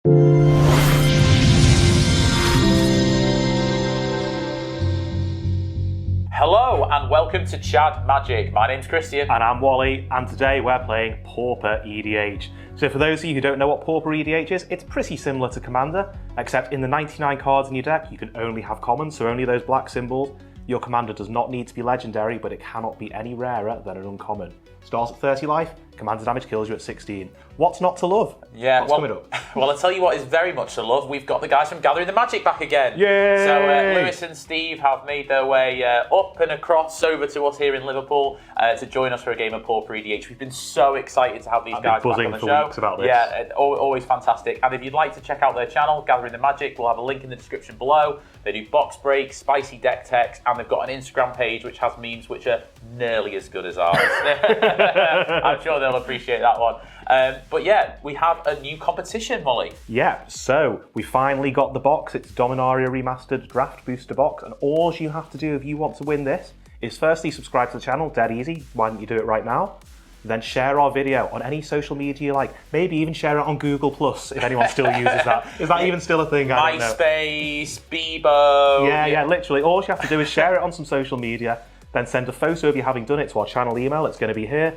Hello and welcome to Chad Magic. My name's Christian. And I'm Wally, and today we're playing Pauper EDH. So for those of you who don't know what Pauper EDH is, it's pretty similar to Commander, except in the 99 cards in your deck, you can only have commons, so only those black symbols. Your commander does not need to be legendary, but it cannot be any rarer than an uncommon. Starts at 30 life, commander damage kills you at 16. What's not to love? Yeah, What's coming up? Well, I'll tell you what is very much to love. We've got the guys from Gathering the Magic back again. Yay! So Lewis and Steve have made their way up and across over to us here in Liverpool to join us for a game of Pauper EDH. We've been so excited to have these guys back on the show. Weeks about this. Yeah, always fantastic. And if you'd like to check out their channel, Gathering the Magic, we'll have a link in the description below. They do box breaks, spicy deck techs, and they've got an Instagram page which has memes which are nearly as good as ours. I'm sure they'll appreciate that one. But yeah, we have a new competition, Molly. Yeah, so we finally got the box. It's Dominaria Remastered Draft Booster Box, and all you have to do if you want to win this is firstly subscribe to the channel, dead easy. Why don't you do it right now? Then share our video on any social media you like. Maybe even share it on Google Plus if anyone still uses that. Is that even still a thing? I don't know. MySpace, Bebo. Yeah, literally. All you have to do is share it on some social media, then send a photo of you having done it to our channel email. It's going to be here.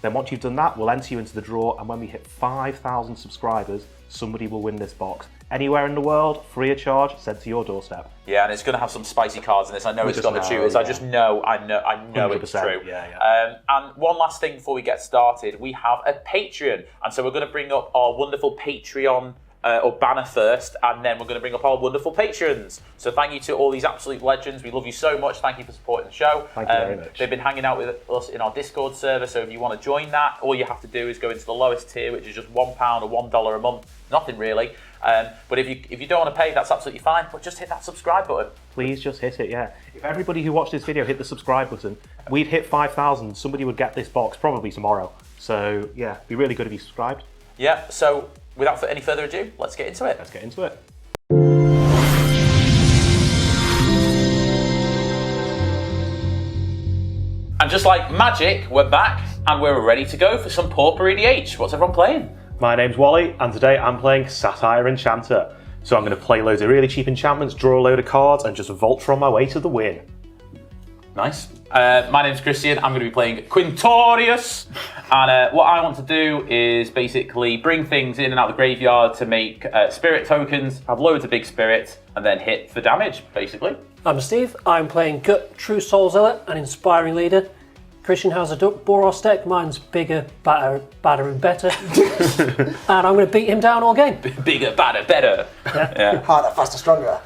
Then once you've done that, we'll enter you into the draw, and when we hit 5,000 subscribers, somebody will win this box. Anywhere in the world, free of charge, sent to your doorstep. Yeah, and it's going to have some spicy cards in this. I know it's got the tutors. Yeah. I know it's true. Yeah. And one last thing before we get started, we have a Patreon, and so we're going to bring up our wonderful Patreon or banner first, and then we're going to bring up our wonderful patrons. So thank you to all these absolute legends. We love you so much. Thank you for supporting the show. Thank you very much. They've been hanging out with us in our Discord server, so if you want to join that, all you have to do is go into the lowest tier, which is just £1 or $1 a month. Nothing really. But if you don't want to pay, that's absolutely fine. But just hit that subscribe button. Please just hit it, yeah. If everybody who watched this video hit the subscribe button, we'd hit 5,000. Somebody would get this box probably tomorrow. So yeah, it'd be really good if you subscribed. Yeah, so without any further ado, let's get into it. Let's get into it. And just like magic, we're back and we're ready to go for some Pauper EDH. What's everyone playing? My name's Wally, and today I'm playing Satyr Enchanter. So I'm going to play loads of really cheap enchantments, draw a load of cards, and just vault on my way to the win. Nice. My name's Christian. I'm going to be playing Quintorius. And what I want to do is basically bring things in and out of the graveyard to make spirit tokens, have loads of big spirits, and then hit for damage, basically. I'm Steve. I'm playing Gut, True Soul Zealot, an inspiring leader. Christian has a Boros deck. Mine's bigger, badder, and better. And I'm going to beat him down all game. Bigger, badder, better. Yeah. Harder, faster, stronger.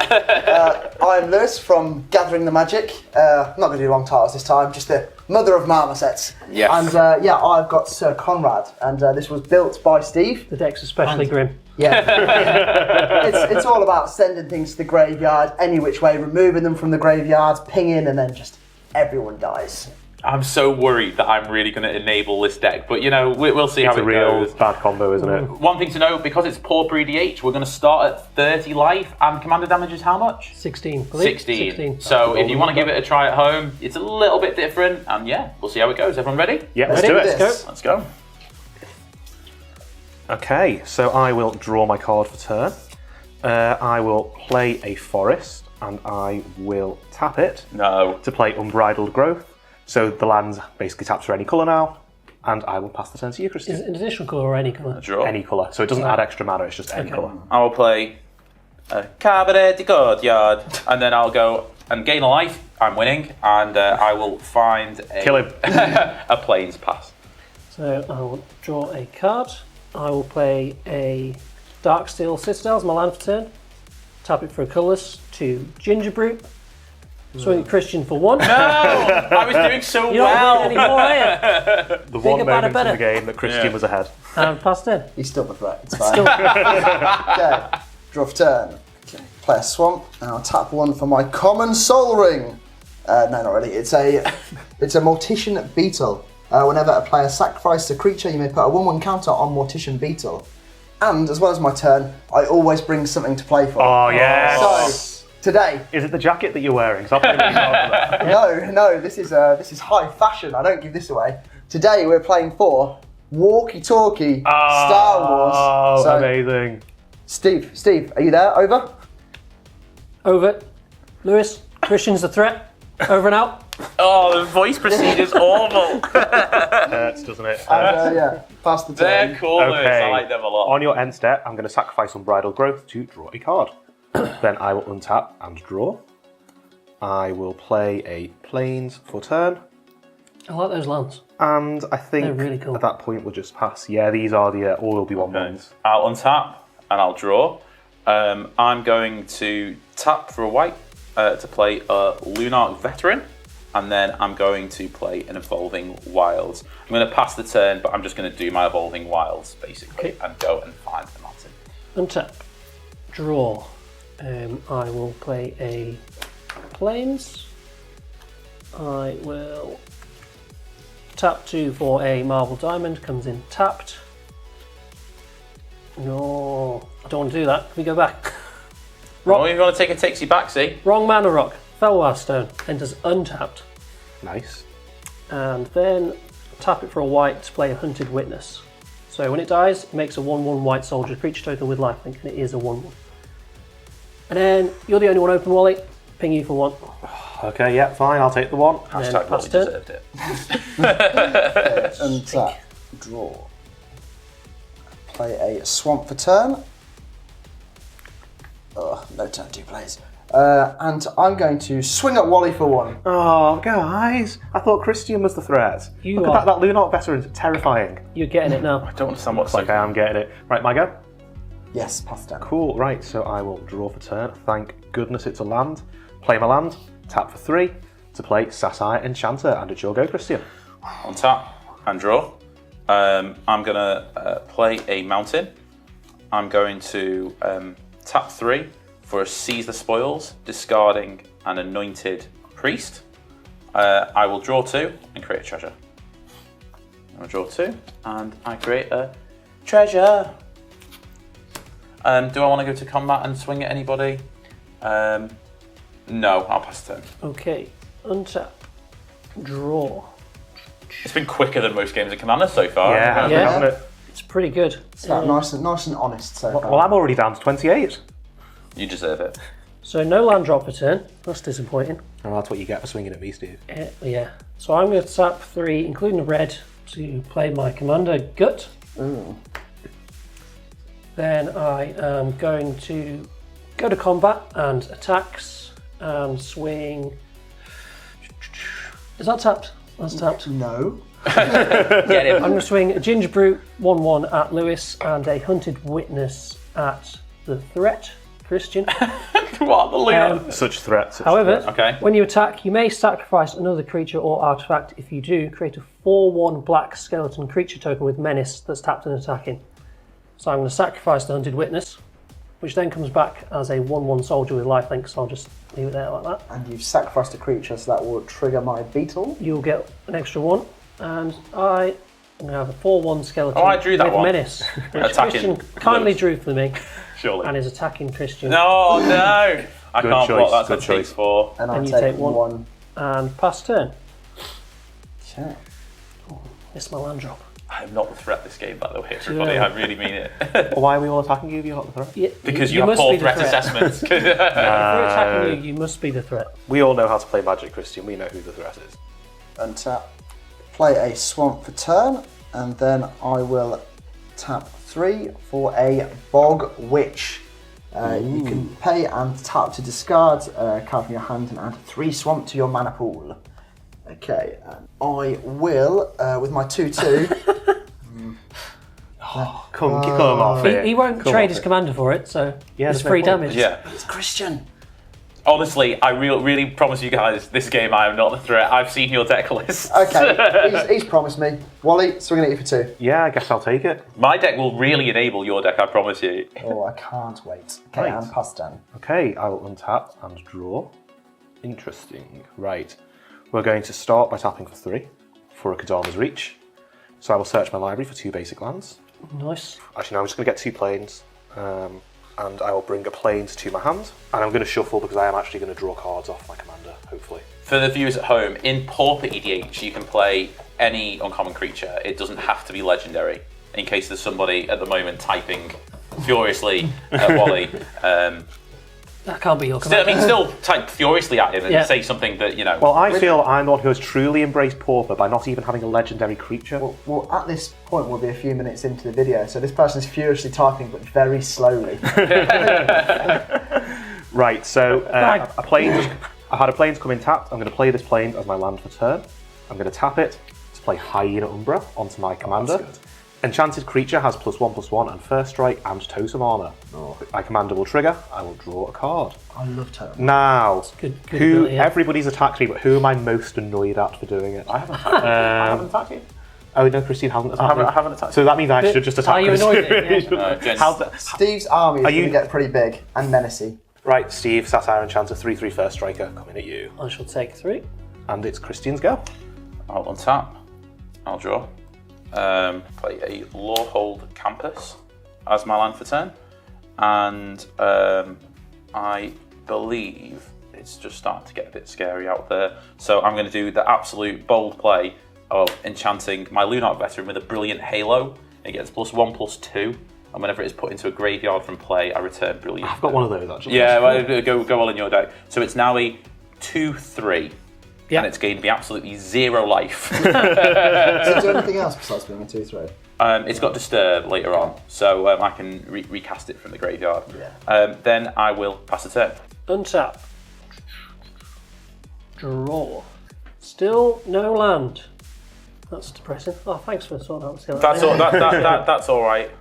I'm Lewis from Gathering the Magic. I'm not going to do long titles this time, just the mother of marmosets. Yes. And I've got Syr Konrad, and this was built by Steve. The deck's especially grim. Yeah. It's all about sending things to the graveyard, any which way, removing them from the graveyard, pinging, and then just everyone dies. I'm so worried that I'm really going to enable this deck, but you know, we'll see how it goes. It's a real bad combo, isn't it? One thing to note, because it's Pauper EDH, we're going to start at 30 life, and commander damage is how much? 16, I believe. 16. So if you want to give it a try at home, it's a little bit different, and yeah, we'll see how it goes. Everyone ready? Yeah, let's do it. Let's go. Okay, so I will draw my card for turn. I will play a forest, and I will tap it to play Unbridled Growth. So the land basically taps for any colour now, and I will pass the turn to you, Christian. Is it an additional colour or any colour? Draw. Any colour, so it doesn't add extra mana, it's just any colour. I will play a Cabaret de Courtyard, and then I'll go and gain a life. I'm winning, and I will find Kill him. a Plains Pass. So I will draw a card. I will play a Darksteel Citadel as my land for turn. Tap it for a colourless to Gingerbrute. Swing at Christian for 1. No! I was doing so You're well! not winning anymore, are you? The one moment in the game that Christian was ahead. And pass turn. He's still the threat, it's fine. Okay, draw for turn. Okay, play a swamp, and I'll tap 1 for my common Soul Ring. No, not really. It's a Mortician Beetle. Whenever a player sacrifices a creature, you may put a 1/1 counter on Mortician Beetle. And as well as my turn, I always bring something to play for. Oh, yes! So, today... Is it the jacket that you're wearing? So really No, this is high fashion. I don't give this away. Today we're playing for Walkie Talkie Star Wars. Oh, So, amazing. Steve, are you there? Over? Over. Lewis, Christian's the threat. Over and out. Oh, the voice procedure's awful. Hurts, doesn't it? And, yeah, pass the turn. They're cool, Lewis. I like them a lot. On your end step, I'm going to sacrifice Unbridled Growth to draw a card. Then I will untap and draw. I will play a Plains for turn. I like those lands. And I think They're really cool. at that point we'll just pass. Yeah, these are the all will be one ones. I'll untap and I'll draw. I'm going to tap for a white to play a Lunarch Veteran, and then I'm going to play an Evolving Wilds. I'm going to pass the turn, but I'm just going to do my Evolving Wilds basically and go and find the mountain. Untap. Draw. I will play a Plains. I will tap 2 for a Marble Diamond. Comes in tapped. No, I don't want to do that. Can we go back? Oh, you want to take a takes you back, see? Wrong mana rock. Felwar Stone enters untapped. Nice. And then tap it for a white to play a Hunted Witness. So when it dies, it makes a 1/1 white soldier creature token with lifelink, and it is a 1/1. And then you're the only one open, Wally. Ping you for 1. Okay, yeah, fine. I'll take the one. Hashtag pass Wally turn. deserved it. Untap, draw. Play a Swamp for turn. Oh, no turn 2 plays. And I'm going to swing at Wally for 1. Oh, guys! I thought Christian was the threat. You Look are. at that Lunarch Veteran's terrifying. You're getting it now. I don't understand what's Looks like I am getting it. Right, my go. Yes, pass down. Cool. Right, so I will draw for turn. Thank goodness it's a land. Play my land. Tap for 3 to play Satyr Enchanter, and it's your go, Christian. on tap and draw. I'm going to play a mountain. I'm going to tap 3 for a Seize the Spoils, discarding an Anointed Priest. I will draw 2 and create a treasure. I'll draw 2 and I create a treasure. Do I want to go to combat and swing at anybody? No, I'll pass the turn. Okay, untap, draw. It's been quicker than most games of Commander so far. Yeah, Yeah. hasn't it? It's pretty good. It's that nice and honest so far. Well, I'm already down to 28. You deserve it. So no land drop per turn. That's disappointing. And that's what you get for swinging at me, Steve. Yeah. So I'm going to tap 3, including a red, to play my commander Gut. Then I am going to go to combat and attacks and swing. Is that tapped? That's tapped. No. Get him. I'm going to swing a Ginger Brute 1/1 at Lewis and a Hunted Witness at the threat, Christian. What the Leon? Such threats. However, Okay. when you attack, you may sacrifice another creature or artifact. If you do, create a 4/1 black skeleton creature token with menace that's tapped and attacking. So I'm going to sacrifice the Hunted Witness, which then comes back as a 1/1 soldier with lifelink, so I'll just leave it there like that. And you've sacrificed a creature, so that will trigger my beetle. You'll get an extra 1, and I'm going to have a 4/1 skeleton Oh, I drew that with one. menace, which Attacking Christian kindly Lewis. drew for me, Surely. and is attacking Christian. No, no. I Good can't choice, block. That's good a takes choice. 4. And I'll And you take take one. one. And pass turn. Okay. It's my land drop. I'm not the threat this game, by the way, everybody. Yeah. I really mean it. Why are we all attacking you if you're not the threat? Yeah, Because you have must poor be the threat assessments. If we're attacking you, you must be the threat. We all know how to play Magic, Christian. We know who the threat is. Untap. Play a swamp for turn, and then I will tap 3 for a Bog Witch. You can pay and tap to discard a card from your hand and add 3 swamp to your mana pool. Okay, I will, with my 2/2, Come off it. He won't Come trade off his it. commander for it, so Yeah, it's there's no free point. damage. Yeah. it's Christian. Honestly, I really promise you guys, this game I am not the threat. I've seen your deck list. Okay, he's promised me. Wally, swinging at you for 2. Yeah, I guess I'll take it. My deck will really enable your deck, I promise you. Oh, I can't wait. Okay, Right. and pass down. Okay, I will untap and draw. Interesting. Right. We're going to start by tapping for 3 for a Kadama's Reach. So I will search my library for 2 basic lands. Nice. Actually, no, I'm just going to get 2 planes. And I will bring a planes to my hand. And I'm going to shuffle because I am actually going to draw cards off my commander, hopefully. For the viewers at home, in Pauper EDH, you can play any uncommon creature. It doesn't have to be legendary. In case there's somebody at the moment typing furiously at Wally. That can't be your Still, command. still type furiously at him and say something that, you know. Well, I feel I'm the one who has truly embraced Pauper by not even having a legendary creature. Well, at this point, we'll be a few minutes into the video, so this person is furiously typing, but very slowly. Right, so I had a Plains come in tapped. I'm going to play this Plains as my land for turn. I'm going to tap it to play Hyena Umbra onto my commander. Enchanted creature has +1/+1 and first strike and totem armor. My commander will trigger. I will draw a card. I love totem. Now, Good ability, yeah. everybody's attacked me, but who am I most annoyed at for doing it? I haven't attacked you. Oh no, Christine hasn't attacked me. I haven't attacked So that means I should just attack. Are you annoyed at it? Yeah. Steve's army is going to get pretty big and menacey. Right, Steve, Satyr Enchanter, 3/3 first striker, coming at you. I shall take 3. And it's Christian's go. I'll untap. I'll draw. Play a Lawhold Campus as my land for turn. And I believe it's just starting to get a bit scary out there. So I'm going to do the absolute bold play of enchanting my Lunark Veteran with a brilliant Halo. It gets +1/+2. And whenever it is put into a graveyard from play, I return brilliant. I've got one of those actually. Yeah, well, go all in your deck. So it's now a 2/3. Yeah. And it's gained me absolutely 0 life. Does it do anything else besides being a 2/3? It's got Disturb later on, so I can recast it from the graveyard. Yeah. Then I will pass the turn. Untap. Draw. Still no land. That's depressing. Oh, thanks for sorting out the skill. That's all. That's all right.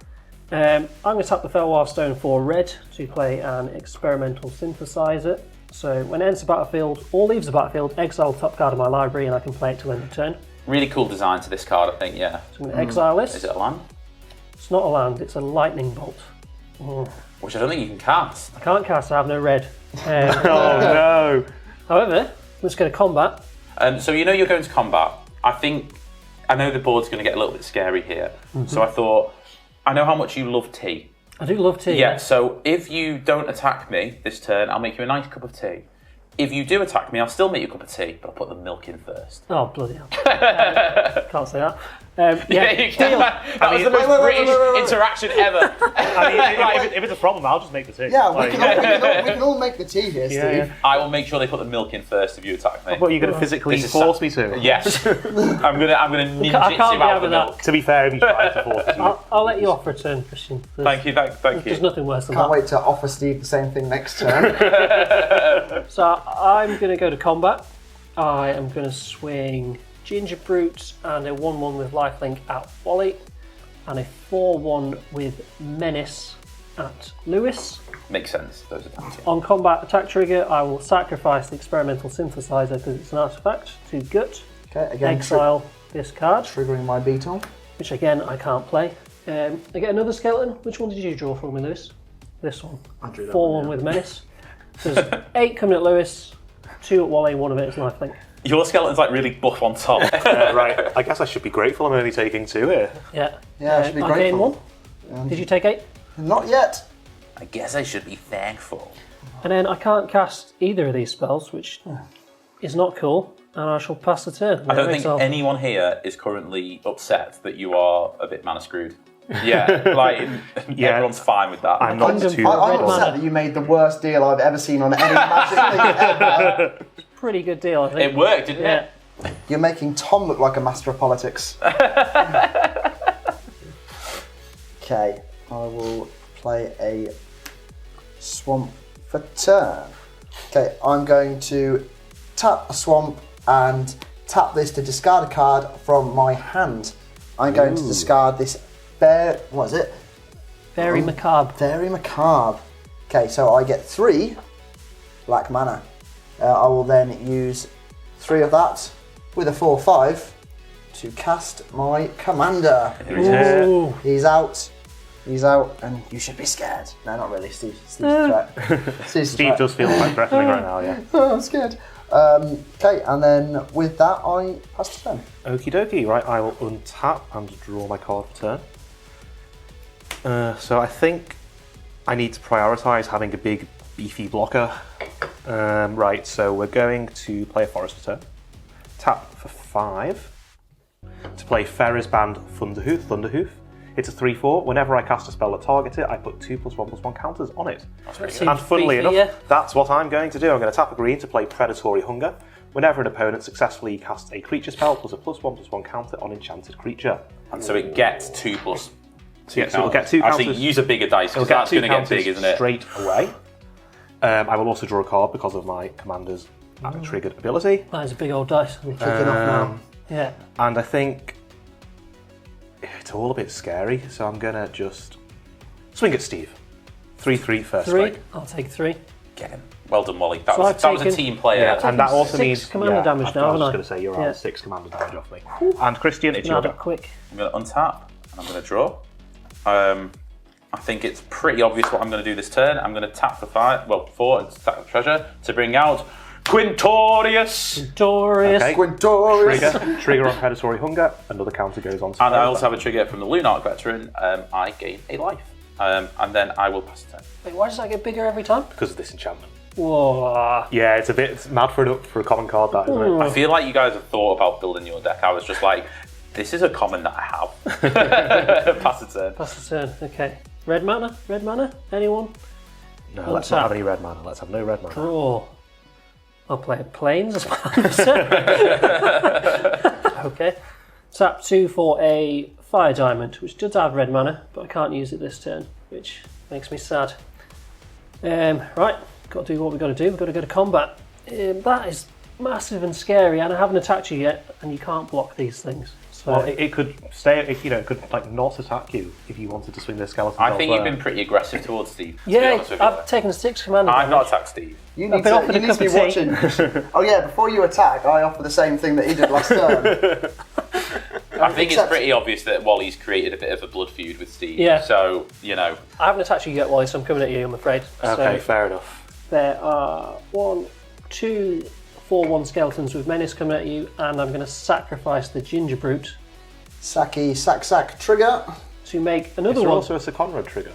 I'm going to tap the Felwar Stone for red to play an experimental synthesizer. So when it enters the battlefield or leaves the battlefield, exile the top card of my library and I can play it to end the turn. Really cool design to this card, I think. Yeah. So I'm going to exile this. Is it a land? It's not a land, it's a lightning bolt. Which I don't think you can cast. I can't cast, I have no red. Oh no! However, let's go to combat. So you know you're going to combat. I know the board's going to get a little bit scary here. So I thought, I know how much you love tea. I do love tea. Yeah, so if you don't attack me this turn, I'll make you a nice cup of tea. If you do attack me, I'll still make you a cup of tea, but I'll put the milk in first. Oh, bloody hell. Can't say that. Yeah, you can. That was the most British interaction ever. I mean, if it's a problem, I'll just make the tea. Yeah, we can all make the tea here, Steve. Yeah. I will make sure they put the milk in first if you attack me. But you're going to physically This is force me to? Yes. I'm gonna ninjutsu I can't be out having the that. milk. To be fair, if you try to force me. I'll let you off for a turn, Christian. Thank you. There's nothing worse than Can't that. wait to offer Steve the same thing next turn. So I'm going to go to combat. I am going to swing Ginger Brute and a 1/1 with lifelink at Wally, and a 4/1 with Menace at Lewis. Makes sense, those attacks. Yeah. On combat attack trigger, I will sacrifice the experimental synthesizer because it's an artifact to gut. Okay, again, Exile this card, triggering my beetle. which again I can't play. I get another skeleton. Which one did you draw for me, Lewis? This one. I drew that 4/1 one, yeah. with Menace. So there's 8 coming at Lewis, 2 at Wally, 1 of it is lifelink. Your skeleton's like really buff on top. Right, I guess I should be grateful I'm only taking 2 here. Yeah. Yeah, I should be I gained grateful. 1. Did you take 8? Not yet. I guess I should be thankful. And then I can't cast either of these spells, which is not cool, and I shall pass the turn. I don't think anyone here is currently upset that you are a bit mana screwed. Yeah, everyone's fine with that. I'm not Kingdom too. for I'm red upset mana. that you made the worst deal I've ever seen on any Magic thing ever. Pretty good deal, I think. It worked, didn't Yeah. it? You're making Tom look like a master of politics. Okay, I will play a swamp for turn. Okay, I'm going to tap a swamp and tap this to discard a card from my hand. I'm going to discard this what is it? Very macabre. Very macabre. Okay, so I get 3 black mana. I will then use 3 of that with a 4/5 to cast my commander. Ooh. He's out, and you should be scared. No, not really. Steve's a threat. Steve does feel quite threatening right now, yeah. Oh, I'm scared. Okay, and then with that, I pass the turn. Okie dokie, right, I will untap and draw my card for turn. So I think I need to prioritise having a big, beefy blocker. Right, so we're going to play a forest for turn. Tap for 5 to play Ferris Band Thunderhoof. It's a 3/4. Whenever I cast a spell that targets it, I put 2+1/+1 counters on it. Seems And funnily beefy, enough, yeah. that's what I'm going to do. I'm going to tap a green to play Predatory Hunger. Whenever an opponent successfully casts a creature spell, plus a +1/+1 counter on enchanted creature. And so it gets 2+2. Yeah, so it'll get 2 counters. Actually, use a bigger dice It'll because get that's 2 going to get counters big, isn't it? straight away. I will also draw a card because of my commander's triggered ability. That is a big old dice. Kicking off now. Yeah. And I think it's all a bit scary, so I'm going to just swing at Steve. 3/3 first 3. strike. I'll take 3. Get him. Well done, Wally. That So was I've a taken- team player. Yeah, and that also 6 means commander damage now, I was haven't I? just going to say you're Yeah. on 6 commander damage off me. And Christian, it's your Add go. it quick. I'm going to untap and I'm going to draw. I think it's pretty obvious what I'm going to do this turn. I'm going to tap for 4 and tap the treasure to bring out Quintorius. Quintorius. Okay. Quintorius. Trigger on Predatory Hunger. Another counter goes on to And I Pauper. also have a trigger from the Lunarch veteran. I gain a life. And then I will pass the turn. Wait, why does that get bigger every time? because of this enchantment. Whoa. Yeah, it's mad for a common card, that, isn't it? I feel like you guys have thought about building your deck. I was just like, this is a common that I have. Pass the turn. Pass the turn. Okay. Red mana? Red mana? Anyone? No, let's not have any red mana. Let's have no red mana. Draw. I'll play Plains as well. Okay. Tap 2 for a Fire Diamond, which does have red mana, but I can't use it this turn, which makes me sad. Right, got to do what we've got to do. We've got to go to combat. That is massive and scary, and I haven't attacked you yet, and you can't block these things. So Well, it could stay. It could like not attack you if you wanted to swing the skeleton. I think you've elsewhere. been pretty aggressive towards Steve. To be yeah, honest with you. I've taken 6 commander I've not damage. attacked Steve. You I've need been to, offered you a need to be cup of watching. Oh yeah, before you attack, I offer the same thing that he did last turn. I think it's Except- pretty obvious that Wally's created a bit of a blood feud with Steve. Yeah. So, you know. I haven't attacked you yet, Wally, so I'm coming at you, I'm afraid. Okay, So fair enough. there are 1, 2, 4/1 skeletons with menace coming at you, and I'm going to sacrifice the ginger brute Sack trigger. to make Is another there one. also a Syr Konrad trigger?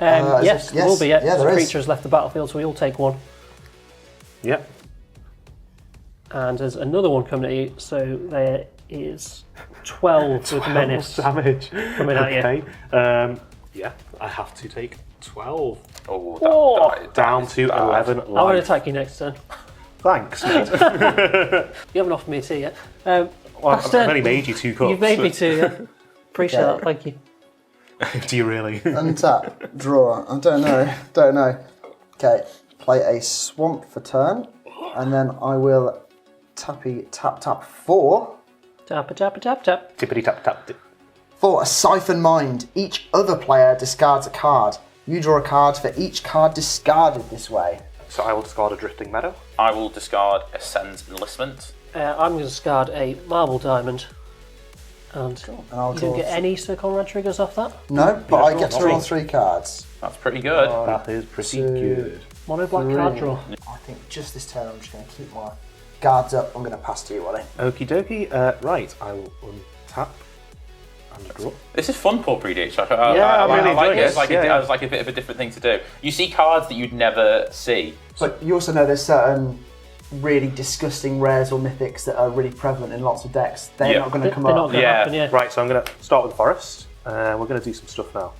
Yes, there will be. Yeah, Yeah, there the is. creature has left the battlefield, so we all take 1. Yep. And there's another one coming at you, so there is 12 with menace. damage. Coming at you. Okay. Yeah, I have to take 12. Oh, Oh. that Down is to bad. 11 I won't life. attack you next turn. Thanks, mate. You haven't offered me a tea yet. Well, Last I've turn. only made you 2 cups. You've made me to, yeah. Appreciate Okay. that, thank you. Do you really? Untap. Draw. I don't know. Okay. Play a swamp for turn. And then I will tap 4 Tap, tap, tap, tap. Tippity tap tap. Tip. for a Siphon Mind. Each other player discards a card. You draw a card for each card discarded this way. So I will discard a Drifting Meadow. I will discard Ascend's Enlistment. I'm going to discard a marble diamond. And I'll you don't draw get any Syr Konrad triggers off that? No, but I get to draw draw 3 cards. That's pretty good. That is pretty So- good. Mono black card draw. I think just this turn I'm just going to keep my guards up. I'm going to pass to you, Wally. Okie dokie. Right, I will untap and draw. This is fun, Pauper EDH. Yeah, I'm really I like enjoying it. this. It's like, Yeah. it's like a bit of a different thing to do. You see cards that you'd never see. But you also know there's certain really disgusting rares or mythics that are really prevalent in lots of decks. They're Yeah. not going They're to come not up. going to happen, yeah. Right, so I'm going to start with the forest. We're going to do some stuff now.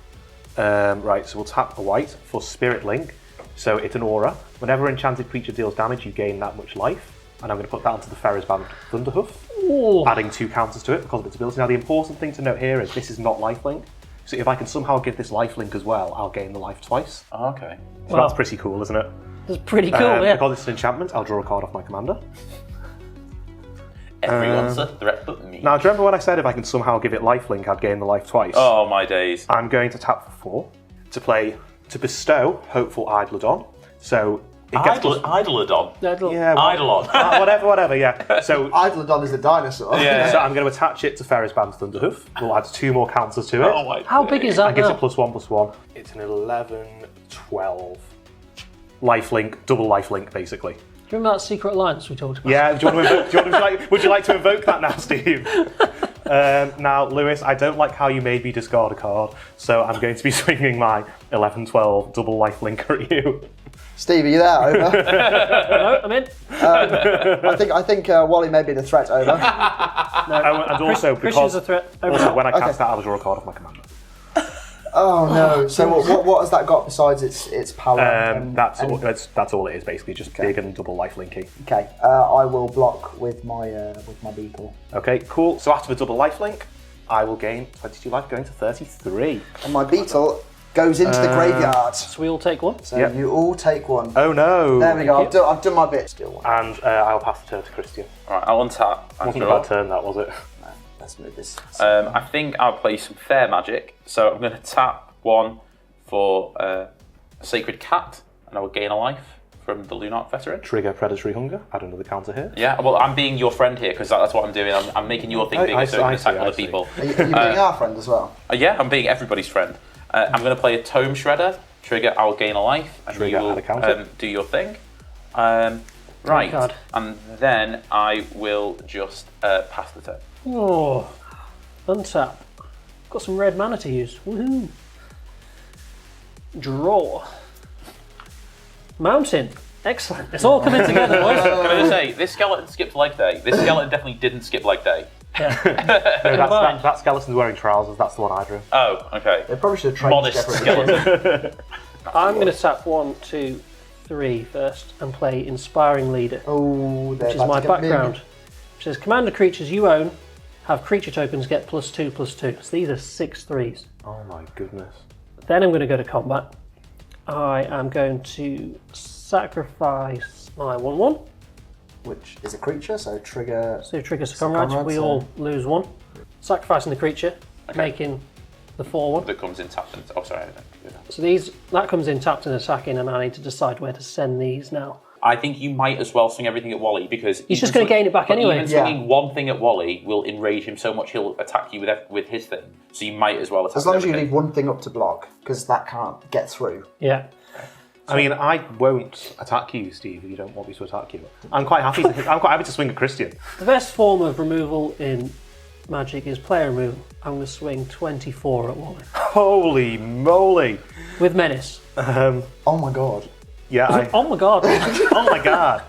Right, so we'll tap a white for Spirit Link. So it's an aura. Whenever enchanted creature deals damage, you gain that much life. And I'm going to put that onto the Ferris Band Thunderhoof, Ooh. adding 2 counters to it because of its ability. Now, the important thing to note here is this is not lifelink. So if I can somehow give this lifelink as well, I'll gain the life twice. Oh, okay. So Wow. that's pretty cool, isn't it? That's pretty cool, yeah. Because it's an enchantment, I'll draw a card off my commander. Everyone's a threat but me. Now, do you remember when I said if I can somehow give it lifelink, I'd gain the life twice? Oh, my days. I'm going to tap for 4 to bestow Hopeful Eidolon. So it gets Eidolon. yeah, Eidolon. whatever, yeah. So Eidolon is a dinosaur. Yeah. so I'm going to attach it to Ferris Band Thunderhoof. We'll add 2 more counters to it. Oh, my How big is that and gives now? it +1/+1. It's an 11, 12. Lifelink, double lifelink, basically. Do you remember that secret alliance we talked about? Yeah, do you want to invoke, would you like to invoke that now, Steve? Now, Lewis, I don't like how you made me discard a card, so I'm going to be swinging my 11-12 double lifelink at you. Steve, are you there? Over. No, I'm in. I think Wally may be the threat. Over. And also, Christian's because a threat. Over. also when I Okay. cast that, I'll draw a card off my commander. Oh no! So what has that got besides its power? That's all it is basically, just big and double life linky. Okay, I will block with my beetle. Okay, cool. So after the double life link, I will gain 22 life, going to 33. And my beetle goes into the graveyard. So we all take one. So you all take one. Oh no! There we go. I've done my bit. Still one. And I'll pass the turn to Christian. Alright, I'll untap. Wasn't a bad turn, that was it? No, let's move this. I think I'll play some fair magic. So I'm going to tap one for a Sacred Cat, and I will gain a life from the Lunarch Veteran. Trigger Predatory Hunger. Add another counter here. Yeah, well, I'm being your friend here because that's what I'm doing. I'm making your thing bigger so you can attack other people. Are you being our friend as well? Yeah, I'm being everybody's friend. I'm going to play a Tome Shredder. Trigger, I will gain a life, and Trigger, you will add a counter. do your thing. Right, and then I will just pass the turn. Oh, untap. Got some red mana to use. Woohoo! Draw. Mountain. Excellent. It's all coming together, boys. Can I just say, this skeleton skipped leg day. This skeleton definitely didn't skip leg day. Yeah. No, that skeleton's wearing trousers. That's the one I drew. Oh, okay. They probably should have trained Modest skeleton. I'm going to tap 1, 2, 3 first and play Inspiring Leader, Oh, which is my background. Which says commander creatures you own have creature tokens get +2/+2. So these are 6/3s. Oh my goodness. Then I'm going to go to combat. I am going to sacrifice my 1/1. Which is a creature, so trigger. So trigger Syr Konrad. We all lose 1. Sacrificing the creature, making the 4/1. That comes in tapped and... Oh, sorry. So that comes in tapped and attacking, and I need to decide where to send these now. I think you might as well swing everything at Wally because... He's just going to gain it back anyway. Even swinging one thing at Wally will enrage him so much he'll attack you with his thing. So you might as well attack As long as you everything. leave one thing up to block, because that can't get through. Yeah. I mean, I won't attack you, Steve, if you don't want me to attack you. I'm quite happy to swing at Christian. The best form of removal in Magic is player removal. I'm going to swing 24 at Wally. Holy moly! With Menace. Oh my god. Yeah, Oh my god. oh my god.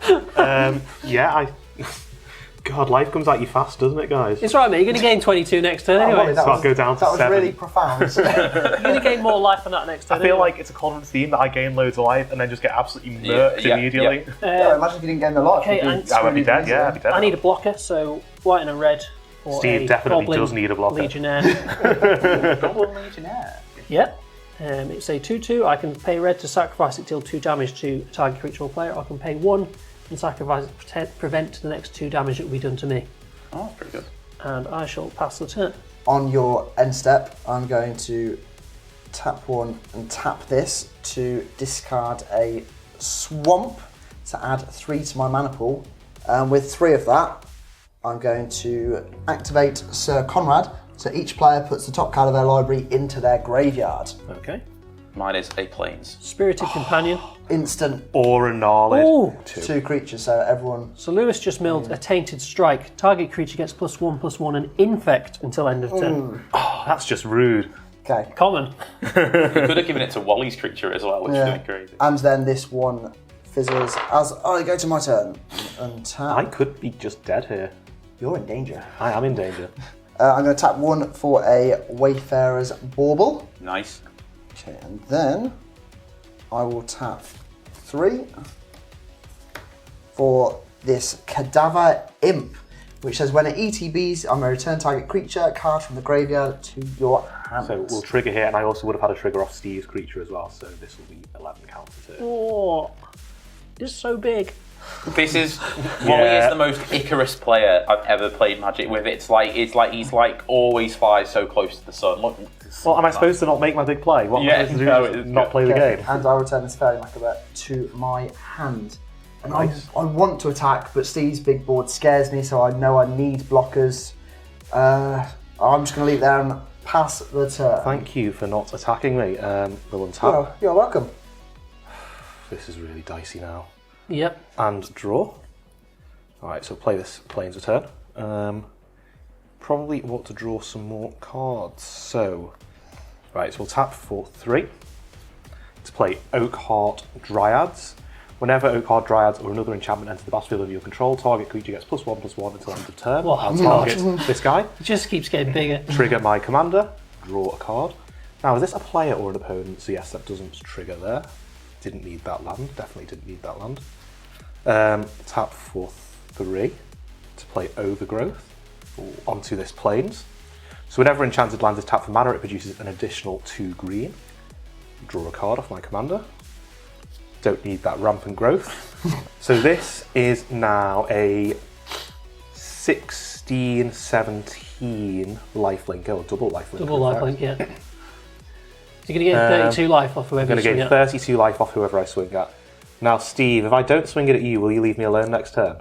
God, life comes at you fast, doesn't it, guys? It's right, mate. You're going to gain 22 next turn Wally, anyway. that So I'll go down to that was 7. really profound. You're going to gain more life than that next turn. I feel anyway. like it's a common theme that I gain loads of life and then just get absolutely murked immediately. Yeah, imagine if you didn't gain the life. Okay, It'd be and I would be dead, easy. yeah, I'd be dead. I need a blocker, so white and a red. Or Steve a definitely Goblin does need a blocker. Legionnaire. Goblin Legionnaire. Yeah. It's a 2/2. I can pay red to sacrifice it, deal 2 damage to a target creature or player. I can pay 1 and sacrifice it, prevent the next 2 damage that will be done to me. Oh, that's pretty good. And I shall pass the turn. On your end step, I'm going to tap 1 and tap this to discard a swamp to add 3 to my mana pool. And with 3 of that, I'm going to activate Syr Konrad, so each player puts the top card of their library into their graveyard. Okay. Mine is a Plains. Spirited Companion. Instant Or a Gnarlid. Ooh. 2 creatures, so everyone... So Lewis just milled a Tainted Strike. Target creature gets +1/+1 and infect until end of turn. Oh, that's just rude. Okay. Common. We could have given it to Wally's creature as well, which is really crazy. And then this one fizzles as I go to my turn. And tap. I could be just dead here. You're in danger. I am in danger. I'm going to tap 1 for a Wayfarer's Bauble. Nice. Okay, and then I will tap 3 for this Cadaver Imp, which says when it ETBs, I'm going to return target creature card from the graveyard to your hand. So we'll trigger here, and I also would have had a trigger off Steve's creature as well, so this will be 11 counters here. Oh, it's so big. This is Wally is the most Icarus player I've ever played Magic with. It's like he's like always flies so close to the sun. Look. Well, am I supposed to not make my big play? What am I supposed to do? no, Just it's not good. play the game? And I'll return this Fairy Macabeth to my hand. And Nice. I want to attack, but Steve's big board scares me, so I know I need blockers. I'm just going to leave it there and pass the turn. Thank you for not attacking me. We'll untap. Well, you're welcome. This is really dicey now. Yep. And draw. Alright, so play this Plains return. Probably want to draw some more cards. So, right, so we'll tap for 3 to play Oakheart Dryads. Whenever Oakheart Dryads or another enchantment enter the battlefield of your control, target creature gets +1/+1 until end of turn. Oh, I'll target this guy, It just keeps getting bigger. trigger my commander, draw a card. Now, is this a player or an opponent? So yes, that doesn't trigger there. Didn't need that land. Definitely didn't need that land. Tap for 3 to play Overgrowth onto this Plains. So whenever enchanted land is tapped for mana, it produces an additional 2 green. Draw a card off my commander. Don't need that Rampant Growth. So this is now a 16-17 lifelink, or double lifelink. Double lifelink, yeah. You're going to get 32 life off whoever I'm you going swing to at. get 32 life off whoever I swing at. Now, Steve, if I don't swing it at you, will you leave me alone next turn?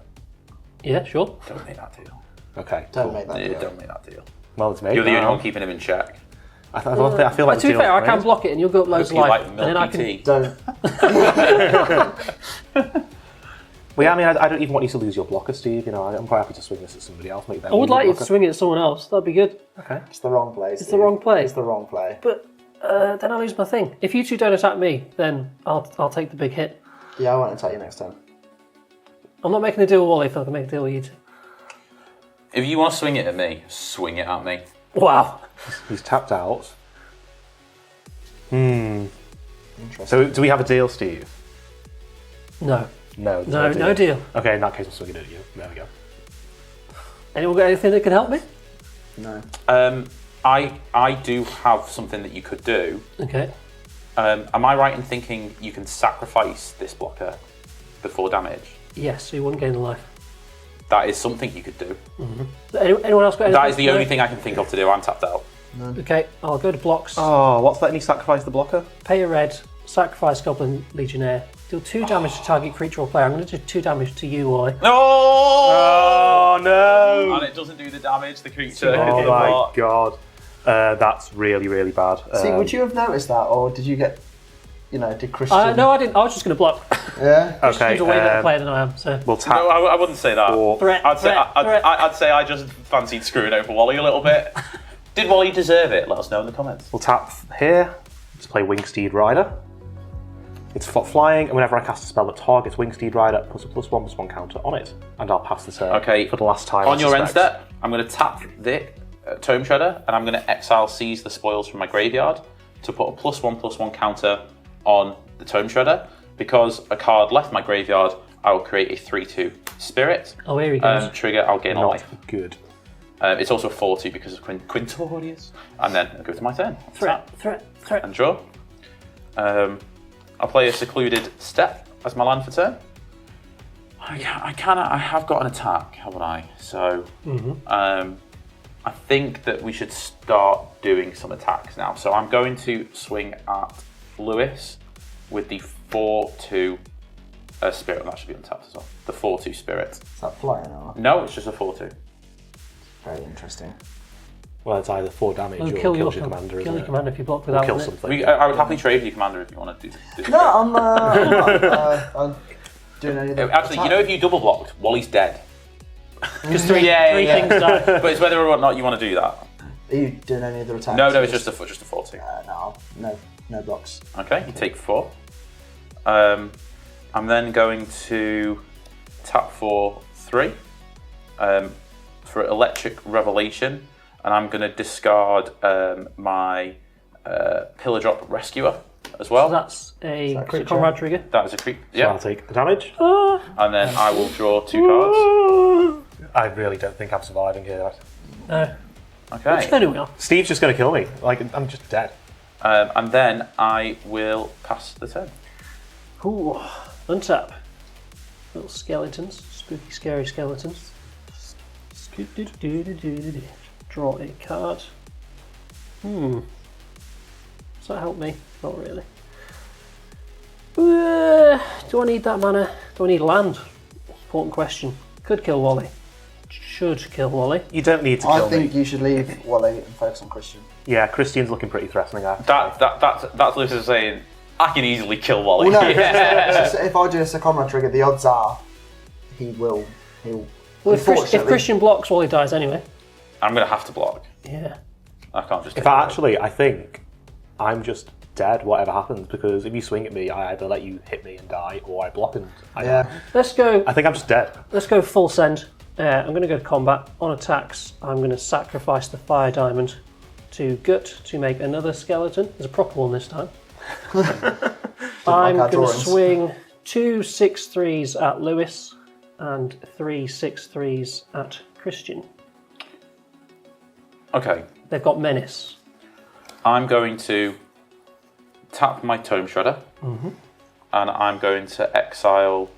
Yeah, sure. Don't make that deal. Okay. Don't make that Yeah, deal. don't make that deal. Well, it's made. You're the only now. one keeping him in check. I feel like To be the fair, I deal's can made. block it and you'll go up loads of Hope you life. like And then I milky can. tea. Don't. Well, yeah, I mean, I don't even want you to lose your blocker, Steve. You know, I'm quite happy to swing this at somebody else. Make them I would lose like your you to swing it at someone else. That'd be good. blocker. Okay. It's the wrong play. It's the wrong play. It's the wrong play. But then I lose my thing. If you two don't attack me, then I'll take the big hit. Yeah, I won't attack you next time. I'm not making a deal with Wally if I can make a deal with you two. If you want to swing it at me, swing it at me. Wow. He's tapped out. Interesting. So, do we have a deal, Steve? No. No. there's No deal. Okay, in that case, I'm swinging it at you. There we go. Anyone got anything that can help me? No. I do have something that you could do. Okay. Am I right in thinking you can sacrifice this blocker before damage? Yes, so you wouldn't gain the life. That is something you could do. Anyone else got anything? That is the only thing I can think of to do. I'm tapped out. Okay, I'll go to blocks. Oh, what's letting you sacrifice the blocker? Pay a red, sacrifice Goblin Legionnaire. Deal 2 damage to target creature or player. I'm going to do 2 damage to you, Wally. No! Oh no! And it doesn't do the damage. The creature. Oh my god. That's really, really bad. See, would you have noticed that, or did you get, did Christian? No, I didn't. I was just going to block. Yeah. Okay. He's a way better player than I am, so. We'll tap. No, I wouldn't say that. Threat, I'd say threat. I'd say I just fancied screwing over Wally a little bit. Did Wally deserve it? Let us know in the comments. We'll tap here to play Wingsteed Rider. It's flying, and whenever I cast a spell that targets Wingsteed Rider, puts a +1/+1 counter on it, and I'll pass the turn. Okay. For the last time. On I your end suspect. step, I'm going to tap the Tome Shredder, and I'm going to exile Seize the Spoils from my graveyard to put a +1/+1 counter on the Tome Shredder. Because a card left my graveyard, I will create a 3/2 Spirit. Oh, here he goes. Trigger, I'll gain a Not life. good. It's also a 4/2 because of Quintorius. And then I'll go to my turn. Threat. And draw. I'll play a Secluded Step as my land for turn. I have got an attack, haven't I? So I think that we should start doing some attacks now. So I'm going to swing at Lewis with the 4/2 Spirit. That should be untapped as well. The 4/2 Spirit. Is that flying or? No, it's just a 4/2. Very interesting. Well, it's either 4 damage or Kill your commander, Kill isn't your it? commander if you block Or without kill it. something. I would happily trade your commander if you want to do this. No, I'm not doing anything. Actually, if you double blocked, Wally's dead. Because three things die. But it's whether or not you want to do that. Are you doing any other attacks? No, it's just a 4/2. No blocks. Okay, you take 4. I'm then going to tap for 3 for Electric Revelation, and I'm going to discard my Pillar Drop Rescuer as well. So that's a that creature? Conrad trigger. That is a creep. So Yeah, I'll take the damage. and then I will draw 2 cards. I really don't think I'm surviving here. No. Okay, Anyway, Steve's just going to kill me. Like, I'm just dead. and then I will pass the turn. ooh, untap. Little skeletons, spooky, scary skeletons. Draw a card. Does that help me? Not really. Do I need that mana? Do I need land? Important question. Could kill Wally. Should kill Wally. You don't need to kill I think me. you should leave Wally and focus on Christian. Yeah, Christian's looking pretty thrreatening. I have to say. That's Lewis saying I can easily kill Wally. Well, no, if I do a Syr Konrad trigger, the odds are he'll. Well, if unfortunately- Christian blocks, Wally dies anyway. I'm going to have to block. Yeah. I can't just. In fact, actually, I think I'm just dead, whatever happens, because if you swing at me, I either let you hit me and die, or I block and I die. Yeah. Let's go. I think I'm just dead. Let's go full send. I'm going to go to combat. On attacks, I'm going to sacrifice the Fire Diamond to gut to make another skeleton. There's a proper one this time. like I'm our going to drawings. swing 2 6/3s at Lewis and 3 6/3s at Christian. Okay. They've got menace. I'm going to tap my Tome Shredder, and I'm going to exile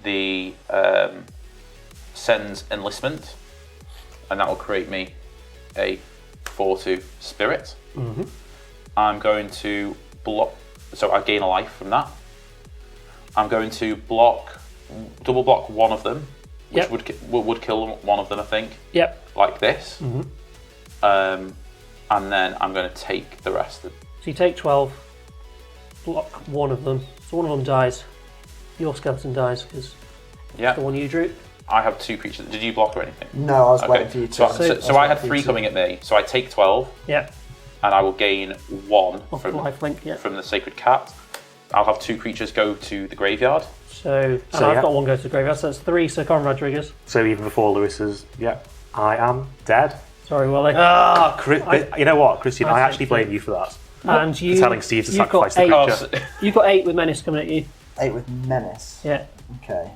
the Sen's Enlistment, and that will create me a 4/2 Spirit. I'm going to block, so I gain a life from that. I'm going to double block one of them, which would kill one of them, I think. Yep. Like this. And then I'm going to take the rest of. So you take 12, block one of them. So one of them dies. Your skeleton dies because Yeah. the one you drew. I have 2 creatures. Did you block or anything? No, I was waiting for you to. So I had 3 coming at me. So I take 12, Yep. and I will gain 1 Off from lifelink, yeah. from the Sacred Cat. I'll have 2 creatures go to the graveyard. So I've yeah. got one go to the graveyard, so that's 3 Syr Konrad triggers. So even before Lewis's, I am dead. Sorry, Wally. You know what, Christian? I I actually think blame you for that. And you, For telling Steve to you've sacrifice got the 8. creature. You've got 8 with menace coming at you. 8 with menace. Yeah. Okay.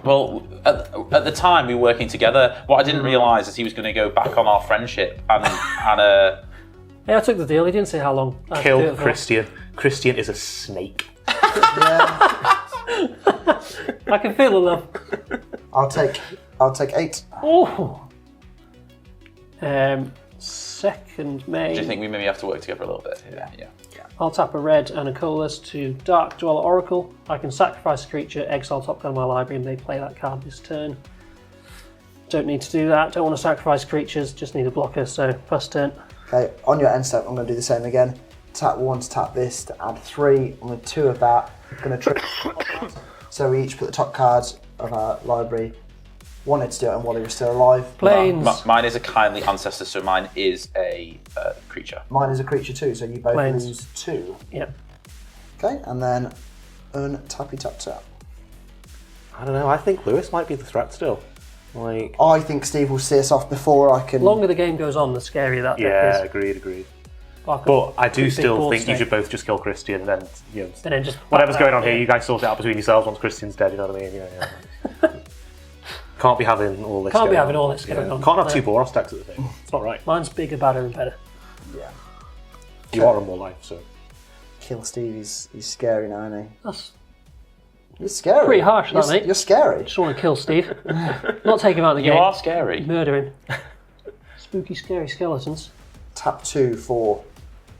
Well, at the time we were working together, what I didn't realise is he was going to go back on our friendship and Hey, I took the deal. He didn't say how long. I had to do Kill it for. Christian. Christian is a snake. Yeah. I can feel the love. I'll take 8. Oh. 2nd May. do you think we maybe have to work together a little bit? Yeah. I'll tap a red and a colourless to Dark Dweller Oracle. I can sacrifice a creature, exile top card of my library, and they play that card this turn. Don't need to do that. Don't want to sacrifice creatures. Just need a blocker. So first turn. Okay, on your end step, I'm going to do the same again. Tap 1 to tap this to add 3, and with 2 of that, I'm going to trigger. So we each put the top cards of our library. Wanted to do it, and Wally was still alive. Planes. Mine is a kindly ancestor, so mine is a creature. Mine is a creature too, so you both Planes. lose 2. Yep. Okay, and then tappy tap tap. I don't know. I think Lewis might be the threat still. Like, I think Steve will see us off before I can. The longer the game goes on, the scarier that yeah, deck is. agreed. But But I do Big still board think you state. should both just kill Christian, and then And then just whatever's going on yeah. here, you guys sort it out between yourselves once Christian's dead. You know what I mean? Yeah. Can't be having all this. Can't be going having on. all this going on. Can't have 2 No. Boros decks at the thing. It's not right. Mine's bigger, badder, and better. Yeah. You are on more life, so. Kill Steve. He's scary now, isn't he? That's You're scary. pretty harsh, You're, that, mate. You're scary. Just want to kill Steve. Not take him out of the You game. are scary. Murder him. Spooky, scary skeletons. Tap 2 for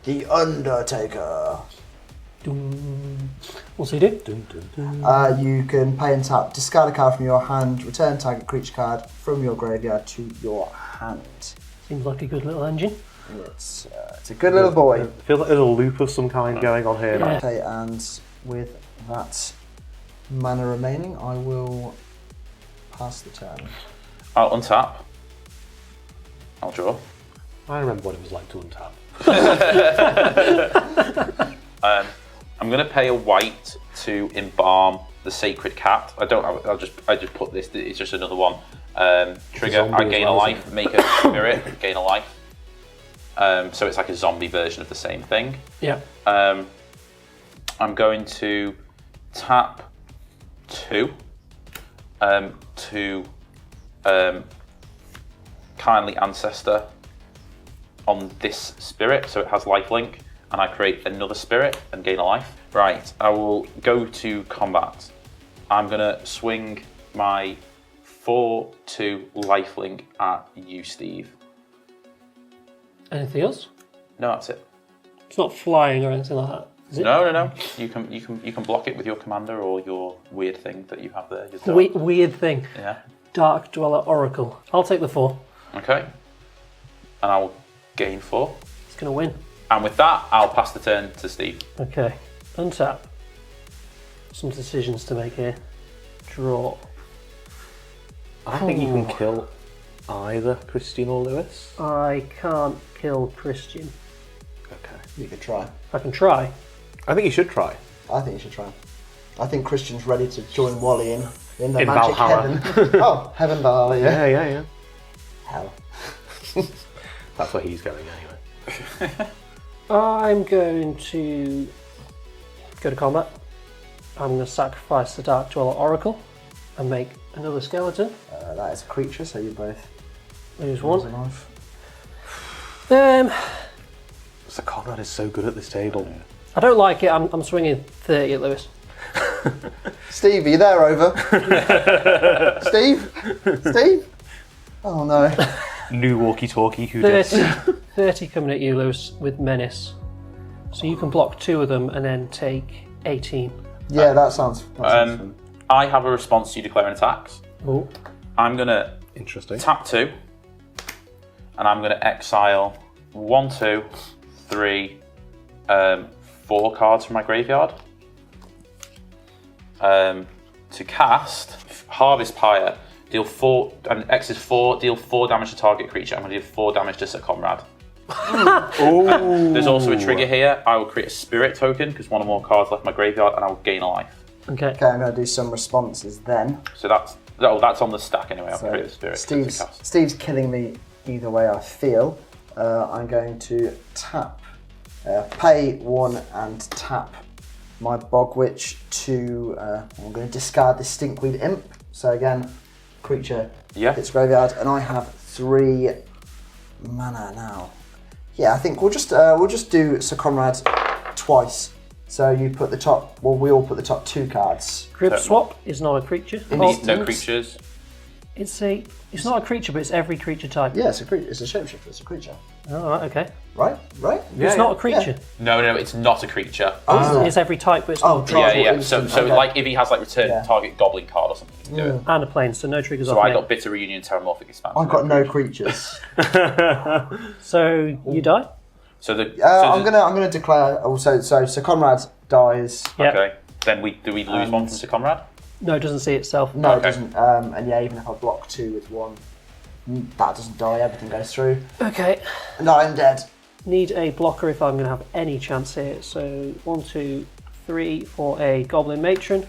the Undertaker. Doom. What's he do? You can pay and tap, discard a card from your hand, return target creature card from your graveyard to your hand. Seems like a good little engine. It's a good little boy. I feel like there's a loop of some kind going on here. Yeah. Okay, and with that mana remaining, I will pass the turn. I'll untap. I'll draw. I remember what it was like to untap. I'm going to pay a white to embalm the Sacred Cat. I just put this. It's just another one. Trigger. zombie I as gain well, a life. Make a spirit. Gain a life. So it's like a zombie version of the same thing. Yeah. I'm going to tap 2 to kindly ancestor on this spirit, so it has lifelink, and I create another spirit and gain a life. Right, I will go to combat. I'm gonna swing my 4/2 lifelink at you, Steve. Anything else? No, that's it. It's not flying or anything like that, is it? No. You can block it with your commander or your weird thing that you have there. Your Weird thing. Yeah. Dark Dweller Oracle. I'll take the 4. Okay. And I will gain 4. It's going to win. And with that, I'll pass the turn to Steve. Okay. Untap. Some decisions to make here. Draw. I think you can kill either Christian or Lewis. I can't kill Christian. Okay. You could try. I can try. I think you should try. I think you should try. I think Christian's ready to join Wally in the In magic Valhalla. heaven. Oh, heaven Valhalla, yeah. Yeah. Hell. That's where he's going anyway. I'm going to go to combat. I'm going to sacrifice the Dark Dweller Oracle and make another skeleton. That is a creature, so you both Lose lose a one. life. Syr Konrad is so good at this table. I don't like it. I'm swinging 30 at Lewis. Steve, are you there, over? Steve? Steve? Oh no. New walkie-talkie who did. 30 coming at you, Lewis, with Menace. So you can block 2 of them and then take 18. Yeah, that sounds fun. I have a response to you declaring attacks. Oh. I'm going to Interesting. tap 2, and I'm going to exile 1, 2, 3, 4 cards from my graveyard. To cast Harvest Pyre, deal 4, and X is 4, deal 4 damage to target creature. I'm going to deal 4 damage to Syr Konrad. There's also a trigger here. I will create a spirit token because one or more cards left my graveyard, and I will gain a life. Okay. Okay, I'm going to do some responses then. So that's on the stack anyway. I'll create the spirit. to cast. Steve's killing me either way, I feel. I'm going to tap, pay 1 and tap my Bog Witch to. I'm going to discard the Stinkweed Imp. So again, creature hits graveyard, and I have 3 mana now. Yeah, I think we'll just do Syr Konrad twice. So you put the top. Well, we all put the top 2 cards. Grip Swap is not a creature. No creatures. It's not a creature, but it's every creature type. Yeah, it's a creature. It's a shapeshifter. It's a creature. Oh, right, okay. Right. It's not a creature. No, it's not a creature. It's every type, but it's not a Oh, creature. Yeah. So Okay. like if he has like return target goblin card or something, you can do it. And a plane, so no triggers So off I me. got Bitter Reunion, Terramorphic Expansion. I've got no creatures. So you die? So I'm gonna declare. Also, so Syr Konrad dies. Yep. Okay. Then do we lose one from Syr Konrad? No, it doesn't see itself. No, Okay. it doesn't. And yeah, even if I block 2 with 1, that doesn't die. Everything goes through. Okay. And I'm dead. Need a blocker if I'm going to have any chance here. So 1, 2, 3 for a Goblin Matron.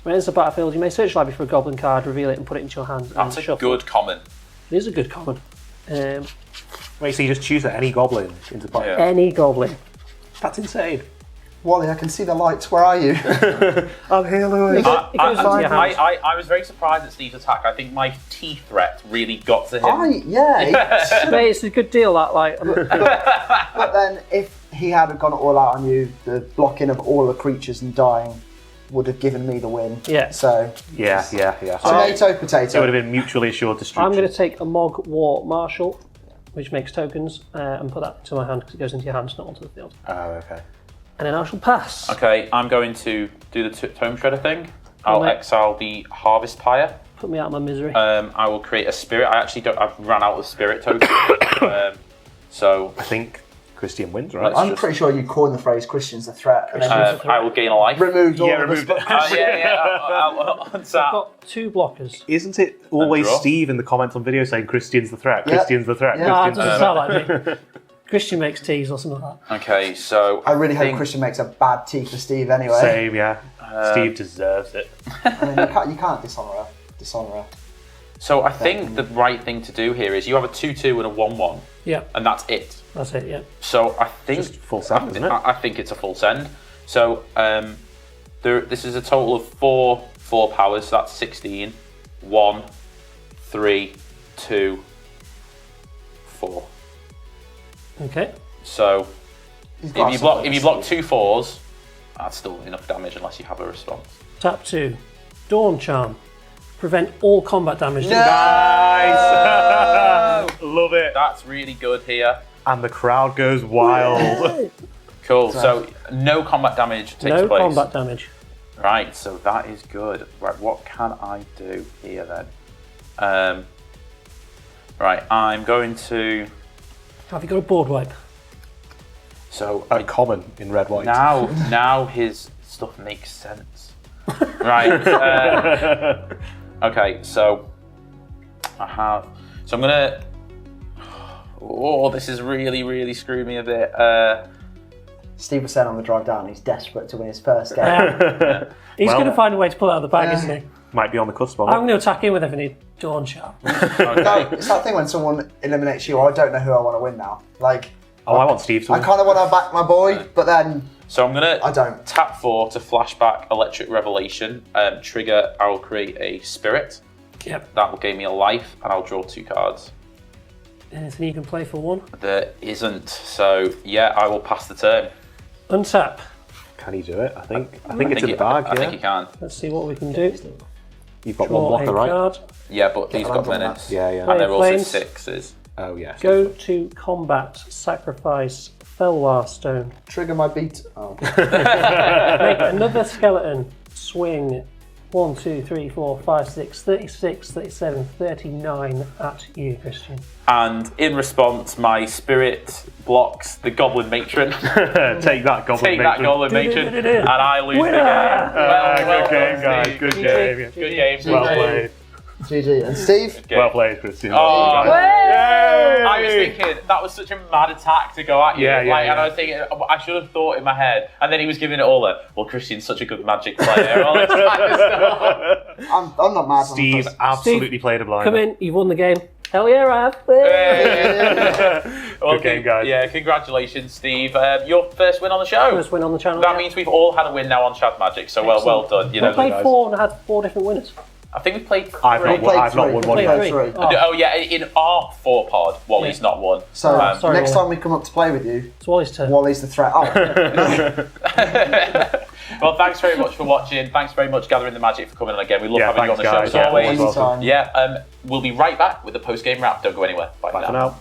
When it enters the battlefield, you may search your library for a Goblin card, reveal it, and put it into your hand. That's and a shuffle. good common. It is a good common. Wait, so you just choose any goblin into play? Yeah. Any Goblin. That's insane. Wally, I can see the lights. Where are you? I'm here, Louis. It goes into your hand. I was very surprised at Steve's attack. I think my T threat really got to him. Mate, it's a good deal, that, like. But then, if he had gone all out on you, the blocking of all the creatures and dying would have given me the win. Yeah. So Yeah. tomato, potato. It would have been mutually assured destruction. I'm going to take a Mog War Marshal, which makes tokens, and put that into my hand because it goes into your hands, not onto the field. Oh, okay. And then I shall pass. Okay, I'm going to do the Tome Shredder thing. I'll exile the Harvest Pyre. Put me out of my misery. I will create a spirit. I've run out of spirit tokens. So I think Christian wins, right? I'm pretty sure you coined the phrase "Christian's the threat," and then I will gain a life. removed all of removed the it. I'll untap. I've got 2 blockers. Isn't it always draw. Steve in the comments on video saying Christian's the threat? Yeah. Christian's the threat. Yeah. No, it Christian's doesn't sound like me. Christian makes teas or something like that. Okay, so I really hope think- Christian makes a bad tea for Steve anyway. Same, yeah. Steve deserves it. I mean, you can't dishonour her. So I think the right thing to do here is you have a 2/2 and a 1/1, Yeah, and that's it. that's it, yeah. So I think Just full send, isn't it? I think it's a full send. So this is a total of 4 powers. So that's 16. 1, 3, 2, 4. Okay. So He's got if you some block 2 4s, that's still enough damage unless you have a response. Tap 2. Dawn Charm. Prevent all combat damage. Nice! Love it. That's really good here. And the crowd goes wild. Cool. So no combat damage takes No place. combat damage. Right, so that is good. Right, what can I do here then? Right, I'm going to. Have you got a board wipe? So A common in red white. now his stuff makes sense. Right. Okay, so I have. So I'm gonna. Oh, this is really screwing me a bit. Steve was saying on the drive down, he's desperate to win his first game. He's Well- going to find a way to pull it out of the bag, isn't he? Might be on the cusp of I'm it. going to attack him with everything. Dawn Sharp. No, it's that thing when someone eliminates you, I don't know who I want to win now. Like, Oh, I want Steve to I win. kind of want to back my boy, but then So I'm gonna I don't. tap 4 to flashback Electric Revelation. Trigger, I will create a spirit. Yep. That will give me a life, and I'll draw 2 cards. Anything you can play for 1? There isn't. So yeah, I will pass the turn. Untap. Can he do it? I think it's in the you- bag. I think you can. Let's see what we can do. You've got Draw one blocker, a right? card. Yeah, but these got random minutes. Yeah, yeah. And they're also Flames. 6s. Oh, yes. Go to combat. Sacrifice Felwar Stone. Trigger my beat. Oh. Make another skeleton. Swing 1, 2, 3, 4, 5, 6, 36, 37, 39 at you, Christian. And in response, my spirit blocks the Goblin Matron. Take that, Goblin Take that Matron. Goblin Matron, and I lose the game. Winner! Well Good game, done, guys. Steve. Good GG. game. Good game. Well played. GG. And Steve? Good Well game. played, Christian. Oh, Yay! I was thinking that was such a mad attack to go at you. Yeah, yeah, like, yeah. And I was thinking, I should have thought in my head. And then he was giving it all a, well, Christian's such a good Magic player. All this kind of stuff. I'm not mad. Steve absolutely played a blind. Come in, you've won the game. Hell yeah, I have. Well, Good game, guys. Yeah, congratulations, Steve. Your first win on the show. First win on the channel. That yeah. means we've all had a win now on Chad Magic, so well done. You We know, played guys. 4 and had 4 different winners. I think we played. I've three. not won one Played yet. three. Three. Oh, Oh yeah, in our 4 pod, Wally's Yeah. not won. So sorry, next Wally. time we come up to play with you, it's Wally's turn. Wally's the threat. Oh, Well, thanks very much for watching. Thanks very much, Gathering the Magic, for coming on again. We love having you on the show as Yeah, always. anytime. Yeah, we'll be right back with the post game wrap. Don't go anywhere. Bye, Bye for now.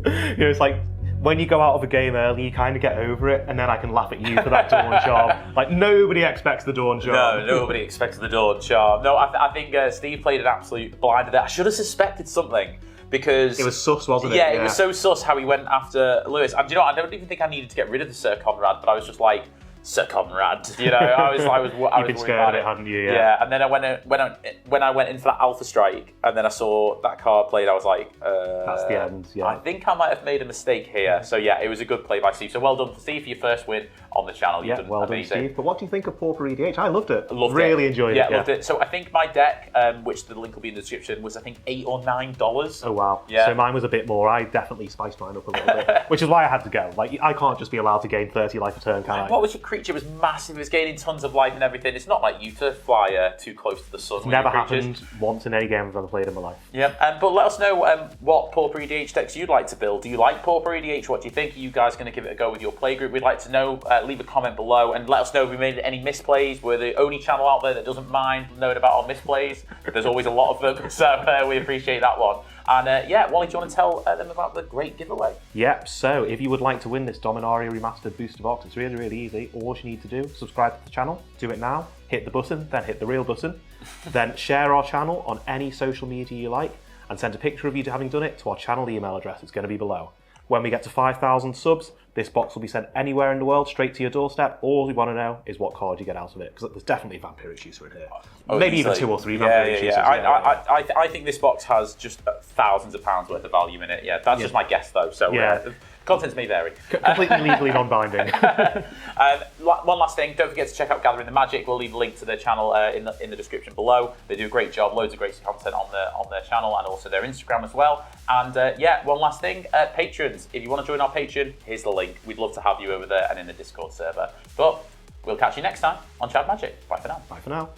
You know, it's like when you go out of a game early, you kind of get over it, and then I can laugh at you for that Dawn Charm. Like, nobody expects the Dawn Charm. No, nobody expects the Dawn Charm. No, I think Steve played an absolute blinder there. I should have suspected something because It was sus, wasn't it? Yeah, it was so sus how he went after Lewis. And do you know what? I don't even think I needed to get rid of the Syr Konrad, but I was just like, Syr Konrad, you know. I was You've worried been about scared of it, hadn't you? Yeah, and then I when I went in for that Alpha Strike, and then I saw that card played, I was like, That's the end, yeah. I think I might have made a mistake here. So yeah, it was a good play by Steve. So well done for Steve for your first win on the channel. You've Yeah, done well done, amazing. Steve. But what do you think of Pauper EDH? I loved it. Loved Enjoyed it. Yeah, loved it. So I think my deck, which the link will be in the description, was I think $8 or $9. Oh wow. Yeah. So mine was a bit more. I definitely spiced mine up a little bit, which is why I had to go. Like, I can't just be allowed to gain 30 life a turn, can I? What was your creature? It was massive. It was gaining tons of life and everything. It's not like you to fly too close to the sun. with Never your creatures. happened once in any game I've ever played in my life. Yeah, but let us know what Pauper EDH decks you'd like to build. Do you like Pauper EDH? What do you think? Are you guys going to give it a go with your playgroup? We'd like to know. Leave a comment below and let us know if we made any misplays. We're the only channel out there that doesn't mind knowing about our misplays. There's always a lot of them, so we appreciate that one. And yeah, Wally, do you want to tell them about the great giveaway? Yep, so if you would like to win this Dominaria Remastered booster box, it's really, really easy. All you need to do, subscribe to the channel, do it now, hit the button, then hit the real button, then share our channel on any social media you like, and send a picture of you having done it to our channel email address. It's going to be below. When we get to 5,000 subs, this box will be sent anywhere in the world, straight to your doorstep. All we want to know is what card you get out of it, because there's definitely Vampiric User in here. Maybe even 2 or 3 Vampiric Users. I think this box has just thousands of pounds worth of value in it. Yeah, that's just my guess though. So contents may vary. Completely legally non-binding. One last thing, don't forget to check out Gathering the Magic. We'll leave a link to their channel in the description below. They do a great job, loads of great content on their channel and also their Instagram as well. And yeah, one last thing, patrons, if you want to join our Patreon, here's the link. We'd love to have you over there and in the Discord server. But we'll catch you next time on Chad Magic. Bye for now. Bye for now.